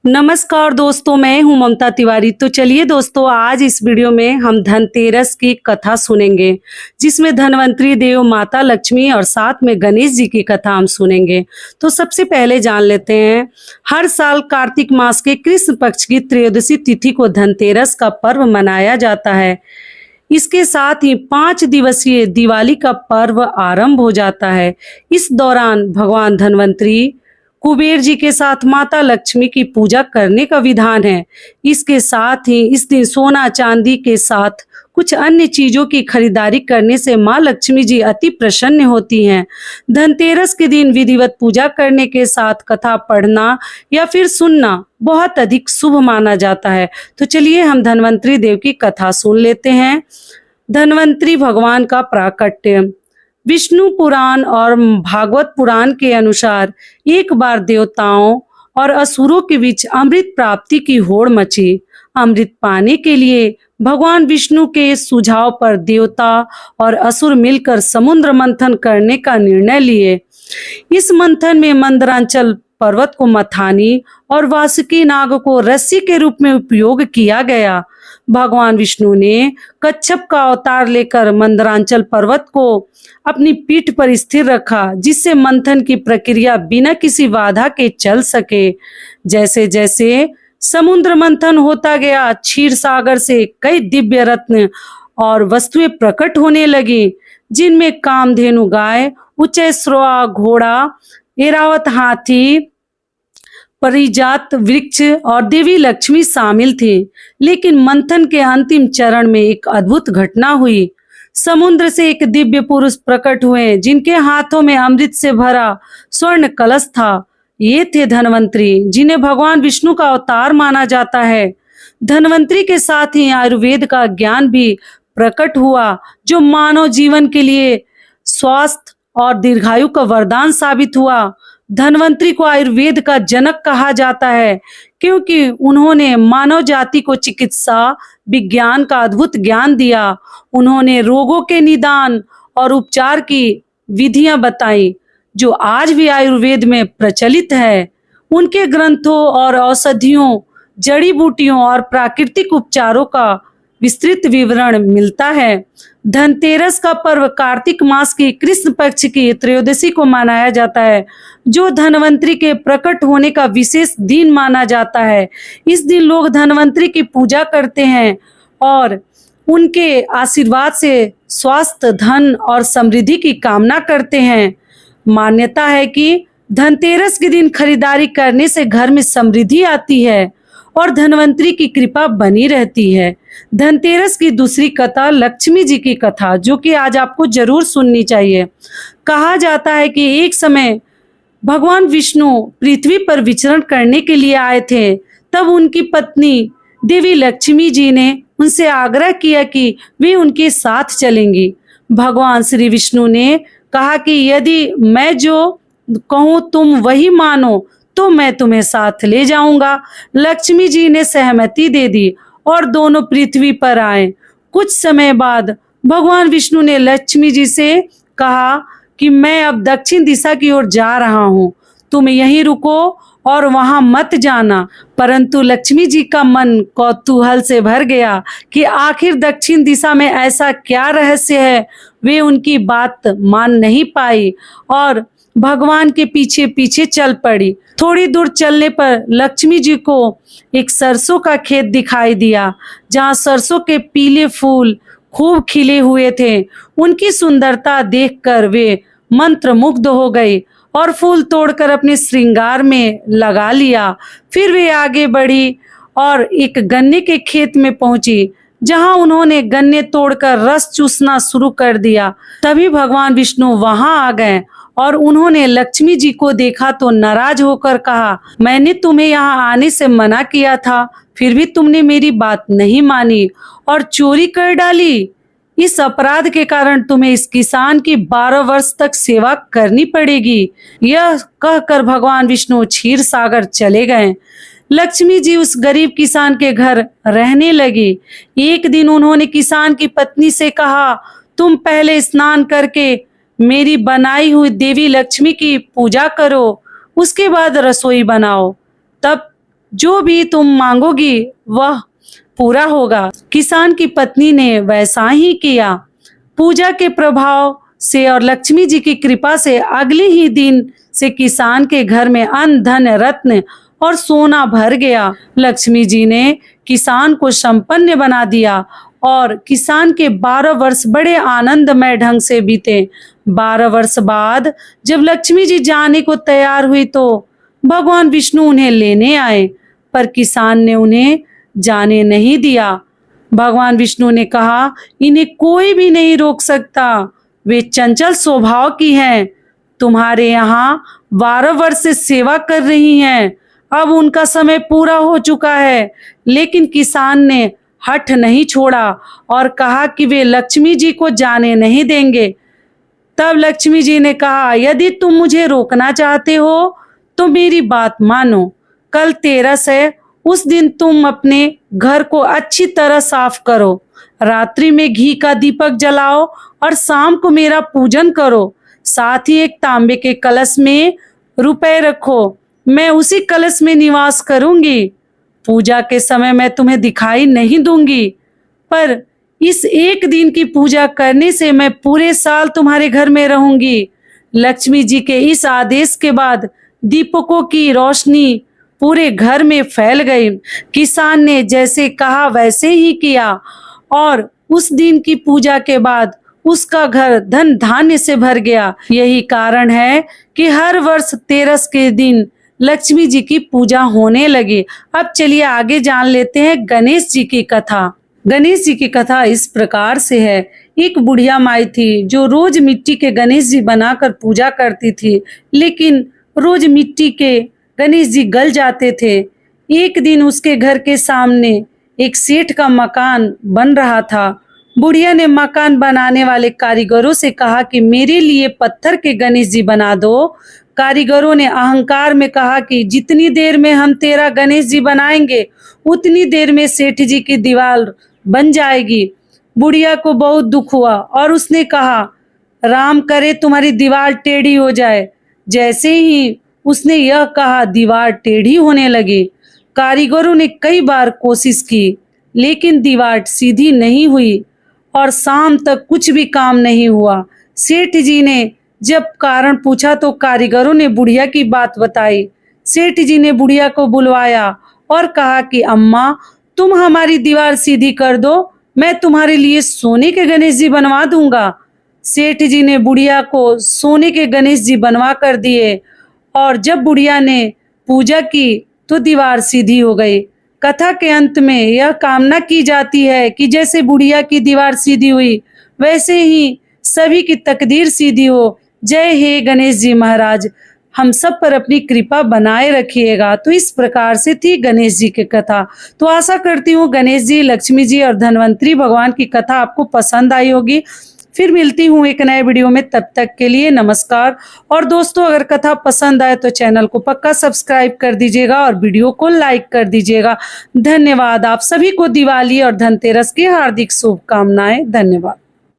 नमस्कार दोस्तों, मैं हूं ममता तिवारी। तो चलिए दोस्तों, आज इस वीडियो में हम धनतेरस की कथा सुनेंगे, जिसमें धनवंतरी देव, माता लक्ष्मी और साथ में गणेश जी की कथा हम सुनेंगे। तो सबसे पहले जान लेते हैं, हर साल कार्तिक मास के कृष्ण पक्ष की त्रयोदशी तिथि को धनतेरस का पर्व मनाया जाता है। इसके साथ ही 5 दिवसीय दिवाली का पर्व आरंभ हो जाता है। इस दौरान भगवान धनवंतरी, कुबेर जी के साथ माता लक्ष्मी की पूजा करने का विधान है। इसके साथ ही इस दिन सोना चांदी के साथ कुछ अन्य चीजों की खरीदारी करने से माँ लक्ष्मी जी अति प्रसन्न होती हैं। धनतेरस के दिन विधिवत पूजा करने के साथ कथा पढ़ना या फिर सुनना बहुत अधिक शुभ माना जाता है। तो चलिए हम धनवंतरी देव की कथा सुन लेते हैं। धनवंतरी भगवान का प्राकट्य। विष्णु पुराण और भागवत पुराण के अनुसार एक बार देवताओं और असुरों के बीच अमृत प्राप्ति की होड़ मची। अमृत पाने के लिए भगवान विष्णु के सुझाव पर देवता और असुर मिलकर समुद्र मंथन करने का निर्णय लिए। इस मंथन में मंदरांचल पर्वत को मथानी और वासुकी नाग को रस्सी के रूप में उपयोग किया गया। भगवान विष्णु ने कच्छप का अवतार लेकर मंदरांचल पर्वत को अपनी पीठ पर स्थिर रखा, जिससे मंथन की प्रक्रिया बिना किसी बाधा के चल सके। जैसे जैसे समुद्र मंथन होता गया, क्षीर सागर से कई दिव्य रत्न और वस्तुएं प्रकट होने लगी, जिनमें कामधेनु गाय, उच्चैश्रवा घोड़ा, ऐरावत हाथी, परिजात वृक्ष और देवी लक्ष्मी शामिल थी। लेकिन मंथन के अंतिम चरण में एक अद्भुत घटना हुई। समुद्र से एक दिव्य पुरुष प्रकट हुए, जिनके हाथों में अमृत से भरा स्वर्ण कलश था। ये थे धनवंतरी, जिन्हें भगवान विष्णु का अवतार माना जाता है। धनवंतरी के साथ ही आयुर्वेद का ज्ञान भी प्रकट हुआ, जो मानव जीवन के लिए स्वास्थ्य और दीर्घायु का वरदान साबित हुआ। धनवंतरी को आयुर्वेद का जनक कहा जाता है, क्योंकि उन्होंने मानव जाति को चिकित्सा विज्ञान का अद्भुत ज्ञान दिया। उन्होंने रोगों के निदान और उपचार की विधियां बताई, जो आज भी आयुर्वेद में प्रचलित है। उनके ग्रंथों और औषधियों, जड़ी बूटियों और प्राकृतिक उपचारों का विस्तृत विवरण मिलता है। धनतेरस का पर्व कार्तिक मास की कृष्ण पक्ष की त्रयोदशी को मनाया जाता है, जो धनवंतरी के प्रकट होने का विशेष दिन माना जाता है। इस दिन लोग धनवंतरी की पूजा करते हैं और उनके आशीर्वाद से स्वास्थ्य, धन और समृद्धि की कामना करते हैं। मान्यता है कि धनतेरस के दिन खरीदारी करने से घर में समृद्धि आती है और धनवंतरी की कृपा बनी रहती है। धनतेरस की दूसरी कथा लक्ष्मी जी की कथा, जो कि आज आपको जरूर सुननी चाहिए। कहा जाता है कि एक समय भगवान विष्णु पृथ्वी पर विचरण करने के लिए आए थे। तब उनकी पत्नी देवी लक्ष्मी जी ने उनसे आग्रह किया कि वे उनके साथ चलेंगी। भगवान श्री विष्णु ने कहा कि यदि मैं जो कहूँ तुम वही मानो, तो मैं तुम्हें साथ ले जाऊंगा। लक्ष्मी जी ने सहमति दे दी और दोनों पृथ्वी पर आए। कुछ समय बाद भगवान विष्णु ने लक्ष्मी जी से कहा कि मैं अब दक्षिण दिशा की ओर जा रहा हूँ, तुम यहीं रुको और वहां मत जाना। परंतु लक्ष्मी जी का मन कौतूहल से भर गया कि आखिर दक्षिण दिशा में ऐसा क्या रहस्य है। वे उनकी बात मान नहीं पाई और भगवान के पीछे पीछे चल पड़ी। थोड़ी दूर चलने पर लक्ष्मी जी को एक सरसों का खेत दिखाई दिया, जहाँ सरसों के पीले फूल खूब खिले हुए थे। उनकी सुंदरता देखकर वे मंत्रमुग्ध हो गई और फूल तोड़कर अपने श्रृंगार में लगा लिया। फिर वे आगे बढ़ी और एक गन्ने के खेत में पहुंची, जहां उन्होंने गन्ने तोड़कर रस चूसना शुरू कर दिया। तभी भगवान विष्णु वहां आ गए और उन्होंने लक्ष्मी जी को देखा तो नाराज होकर कहा, मैंने तुम्हें यहाँ आने से मना किया था, फिर भी तुमने मेरी बात नहीं मानी और चोरी कर डाली। इस अपराध के कारण तुम्हें इस किसान की 12 वर्ष तक सेवा करनी पड़ेगी। यह कहकर भगवान विष्णु क्षीर सागर चले गए। लक्ष्मी जी उस गरीब किसान के घर रहने लगी। एक दिन उन्होंने किसान की पत्नी से कहा, तुम पहले स्नान करके मेरी बनाई हुई देवी लक्ष्मी की पूजा करो, उसके बाद रसोई बनाओ। तब जो भी तुम मांगोगी वह पूरा होगा। किसान की पत्नी ने वैसा ही किया। पूजा के प्रभाव से और लक्ष्मी जी की कृपा से अगले ही दिन से किसान के घर में अन्न धन रत्न और सोना भर गया। लक्ष्मी जी ने किसान को संपन्न बना दिया और किसान के 12 वर्ष बड़े आनंदमय ढंग से बीते। 12 वर्ष बाद जब लक्ष्मी जी जाने को तैयार हुई तो भगवान विष्णु उन्हें लेने आए, पर किसान ने उन्हें जाने नहीं दिया। भगवान विष्णु ने कहा, इन्हें कोई भी नहीं रोक सकता, वे चंचल स्वभाव की हैं। तुम्हारे यहाँ 12 वर्ष से सेवा कर रही हैं, अब उनका समय पूरा हो चुका है। लेकिन किसान ने हठ नहीं छोड़ा और कहा कि वे लक्ष्मी जी को जाने नहीं देंगे। तब लक्ष्मी जी ने कहा, यदि तुम मुझे रोकना चाहते हो तो मेरी बात मानो। कल 13 है, उस दिन तुम अपने घर को अच्छी तरह साफ करो, रात्रि में घी का दीपक जलाओ और शाम को मेरा पूजन करो। साथ ही एक तांबे के कलश में रुपए रखो, मैं उसी कलश में निवास करूंगी। पूजा के समय मैं तुम्हें दिखाई नहीं दूंगी, पर इस एक दिन की पूजा करने से मैं पूरे साल तुम्हारे घर में रहूंगी। लक्ष्मी जी के इस आदेश के बाद दीपकों की रोशनी पूरे घर में फैल गई। किसान ने जैसे कहा वैसे ही किया और उस दिन की पूजा के बाद उसका घर धन धान्य से भर गया। यही कारण है कि हर वर्ष 13 के दिन लक्ष्मी जी की पूजा होने लगी। अब चलिए आगे जान लेते हैं गणेश जी की कथा। गणेश जी की कथा इस प्रकार से है। एक बुढ़िया माई थी जो रोज मिट्टी के गणेश जी बनाकर पूजा करती थी, लेकिन रोज मिट्टी के गणेश जी गल जाते थे। एक दिन उसके घर के सामने एक सेठ का मकान बन रहा था। बुढ़िया ने मकान बनाने वाले कारीगरों से कहा कि मेरे लिए पत्थर के गणेश जी बना दो। कारीगरों ने अहंकार में कहा कि जितनी देर में हम तेरा गणेश जी बनाएंगे उतनी देर में सेठ जी की दीवार बन जाएगी। बुढ़िया को बहुत दुख हुआ और उसने कहा, राम करे तुम्हारी दीवार टेढ़ी हो जाए। जैसे ही उसने यह कहा, दीवार टेढ़ी होने लगी। कारीगरों ने कई बार कोशिश की, लेकिन दीवार सीधी नहीं हुई और शाम तक कुछ भी काम नहीं हुआ। सेठ जी ने जब कारण पूछा तो कारीगरों ने बुढ़िया की बात बताई। सेठ जी ने बुढ़िया को बुलवाया और कहा कि अम्मा, तुम हमारी दीवार सीधी कर दो, मैं तुम्हारे लिए सोने के गणेश जी बनवा दूंगा। सेठ जी ने बुढ़िया को सोने के गणेश जी बनवा कर दिए और जब बुढ़िया ने पूजा की तो दीवार सीधी हो गई। कथा के अंत में यह कामना की जाती है कि जैसे बुढ़िया की दीवार सीधी हुई वैसे ही सभी की तकदीर सीधी हो। जय हे गणेश जी महाराज, हम सब पर अपनी कृपा बनाए रखिएगा। तो इस प्रकार से थी गणेश जी की कथा। तो आशा करती हूँ गणेश जी, लक्ष्मी जी और धन्वंतरी भगवान की कथा आपको पसंद आई होगी। फिर मिलती हूँ एक नए वीडियो में, तब तक के लिए नमस्कार। और दोस्तों, अगर कथा पसंद आए तो चैनल को पक्का सब्सक्राइब कर दीजिएगा और वीडियो को लाइक कर दीजिएगा। धन्यवाद। आप सभी को दिवाली और धनतेरस की हार्दिक शुभकामनाएं। धन्यवाद।